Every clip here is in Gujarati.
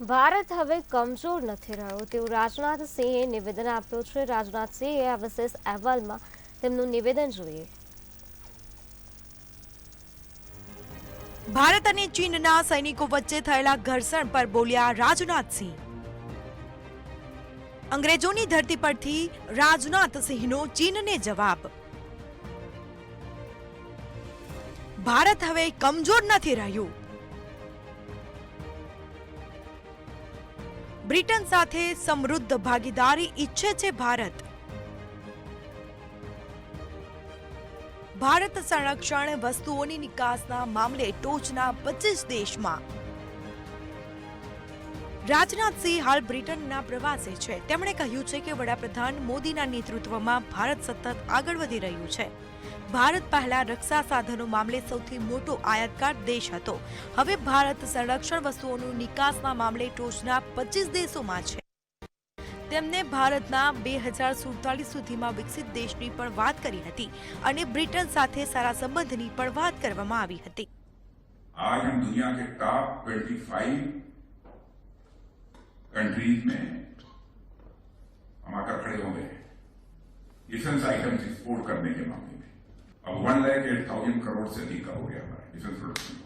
ભારત હવે કમજોર નથી રહ્યો તેવું રાજનાથ સિંહે નિવેદન આપ્યું છે। રાજનાથ સિંહે આ વિશેષ અહેવાલમાં તેમનું નિવેદન જોઈએ। ભારત અને ચીનના સૈનિકો વચ્ચે થયેલા ઘર્ષણ પર બોલ્યા રાજનાથ સિંહ। અંગ્રેજોની ધરતી પરથી રાજનાથ સિંહનો ચીનને જવાબ। ભારત હવે કમજોર નથી રહ્યું। બ્રિટન સાથે સમૃદ્ધ ભાગીદારી ઈચ્છે છે ભારત। ભારત સંરક્ષણ વસ્તુઓની નિકાસના મામલે ટોચના 25 દેશમાં। રાજનાથ સિંહ હાલ બ્રિટનના પ્રવાસે છે। તેમણે કહ્યું છે કે વડાપ્રધાન મોદીના નેતૃત્વમાં ભારત સતત આગળ વધી રહ્યું છે। ભારત પહેલા રક્ષા સાધનો મામલે સૌથી મોટો આયાતકાર દેશ હતો। હવે ભારત સંરક્ષણ વસ્તુઓની નિકાસના મામલે ટોચના 25 દેશોમાં છે। તેમને ભારતના 2047 સુધીમાં વિકસિત દેશની પણ વાત કરી હતી અને બ્રિટન સાથે સારા સંબંધની પણ વાત કરવામાં આવી હતી। आज हम दुनिया के टॉप 25 कंट्रीज में हम आकर खड़े हो गए हैं डिफेंस आइटम्स एक्सपोर्ट करने के मामले में। अब 1,08,000 करोड़ से अधिक का हो गया हमारा डिफेंस प्रोडक्शन।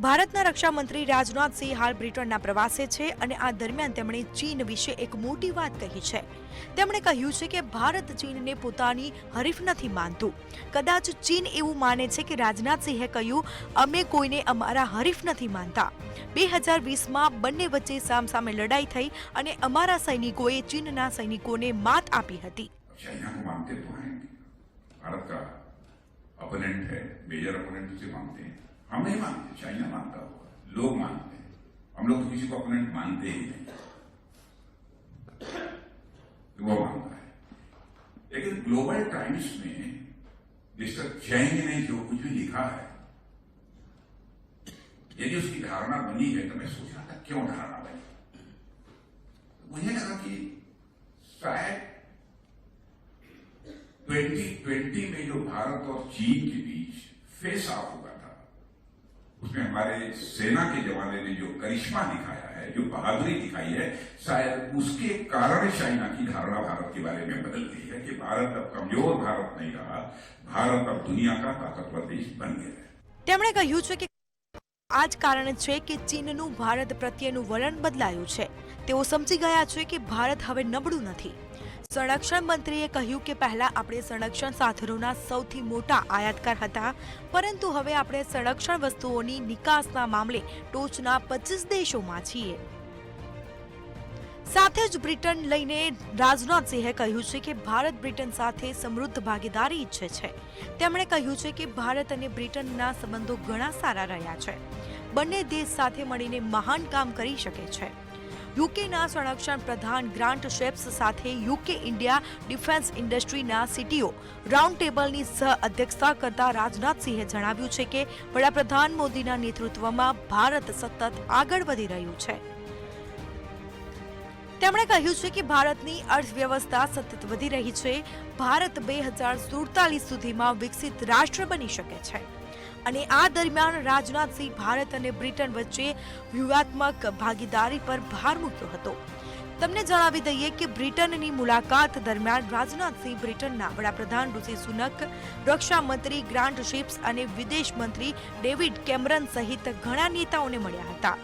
ભારતના રક્ષા મંત્રી રાજનાથ સિંહ હાલ બ્રિટનના પ્રવાસે છે અને આ દરમિયાન તેમણે ચીન વિશે એક મોટી વાત કહી છે। તેમણે કહ્યું છે કે ભારત ચીનને પોતાની હરીફ નથી માનતું। કદાચ ચીન એવું માને છે કે રાજનાથ સિંહે કહ્યું, અમે કોઈને અમારા હરીફ નથી માનતા। 2020માં બંને વચ્ચે સામસામે લડાઈ થઈ અને અમારા સૈનિકોએ ચીનના સૈનિકોને માત આપી હતી। चाइना को मानते तो हैं, भारत का अपोनेंट है, मेजर अपोनेंट उसे मानते हैं। हम नहीं मानते, चाइना मानता होगा, लोग मानते हैं। हम लोग तो किसी को अपोनेंट मानते ही नहीं, वो मानता है। लेकिन ग्लोबल टाइम्स में मिस्टर जैंग ने जो कुछ भी लिखा है, यदि उसकी धारणा बनी है तो मैं सोच रहा था क्यों धारणा बनी। तो मुझे लगा कि शायद 2020 में जो भारत और चीन के बीच फेस ऑफ हुआ था, उसमें हमारे सेना के जवानों ने जो करिश्मा दिखाया है, जो बहादुरी दिखाई है, शायद उसके कारण चाइना की धारणा भारत के बारे में बदल गई है कि भारत अब कमजोर भारत नहीं रहा, भारत अब दुनिया का ताकतवर देश बन गया है। તેમણે કહ્યું છે કે આ જ કારણ છે કે ચીનનું ભારત પ્રત્યેનું વલણ બદલાયું છે। તેઓ સમજી ગયા છે કે ભારત હવે નબળું નથી। સંરક્ષણ મંત્રીએ કહ્યું કે પહેલા આપણે સંરક્ષણ સાધનોના સૌથી મોટા આયાતકાર હતા, પરંતુ હવે આપણે સંરક્ષણ વસ્તુઓની નિકાસના મામલે ટોચના 25 દેશોમાં છીએ। સાથે જ બ્રિટન લઈને રાજનાથ સિંહે કહ્યું છે કે ભારત બ્રિટન સાથે સમૃદ્ધ ભાગીદારી ઈચ્છે છે। તેમણે કહ્યું છે કે ભારત અને બ્રિટનના સંબંધો ઘણા સારા રહ્યા છે। બંને દેશ સાથે મળીને મહાન કામ કરી શકે છે। યુકેના સંરક્ષણ પ્રધાન ગ્રાન્ટ શેપ્સ સાથે યુકે ઇન્ડિયા ડિફેન્સ ઇન્ડસ્ટ્રીના સીટીઓ રાઉન્ડ ટેબલની સહ અધ્યક્ષતા કરતા રાજનાથ સિંહે જણાવ્યું છે કે વડાપ્રધાન મોદીના નેતૃત્વમાં ભારત સતત આગળ વધી રહ્યું છે। તેમણે કહ્યું છે કે ભારતની અર્થવ્યવસ્થા સતત વધી રહી છે। ભારત 2047 સુધીમાં વિકસિત રાષ્ટ્ર બની શકે છે અને આ દરમિયાન રાજનાથ સિંહ ભારત અને બ્રિટન વચ્ચે વ્યૂહાત્મક ભાગીદારી પર ભાર મૂક્યો હતો। તમને જણાવી દઈએ કે બ્રિટનની મુલાકાત દરમિયાન રાજનાથ સિંહ બ્રિટનના વડાપ્રધાન ઋષિ સુનક, રક્ષા મંત્રી ગ્રાન્ટ શિપ્સ અને વિદેશ મંત્રી ડેવિડ કેમરન સહિત ઘણા નેતાઓને મળ્યા હતા।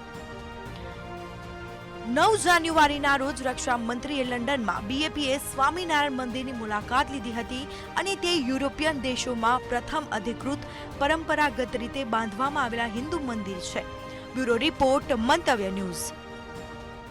9 જાન્યુઆરીના રોજ રક્ષા મંત્રીએ લંડનમાં BAPS સ્વામિનારાયણ મંદિરની મુલાકાત લીધી હતી અને તે યુરોપિયન દેશોમાં પ્રથમ અધિકૃત પરંપરાગત રીતે બાંધવામાં આવેલા હિન્દુ મંદિર છે। બ્યુરો રિપોર્ટ, મંતવ્ય ન્યૂઝ।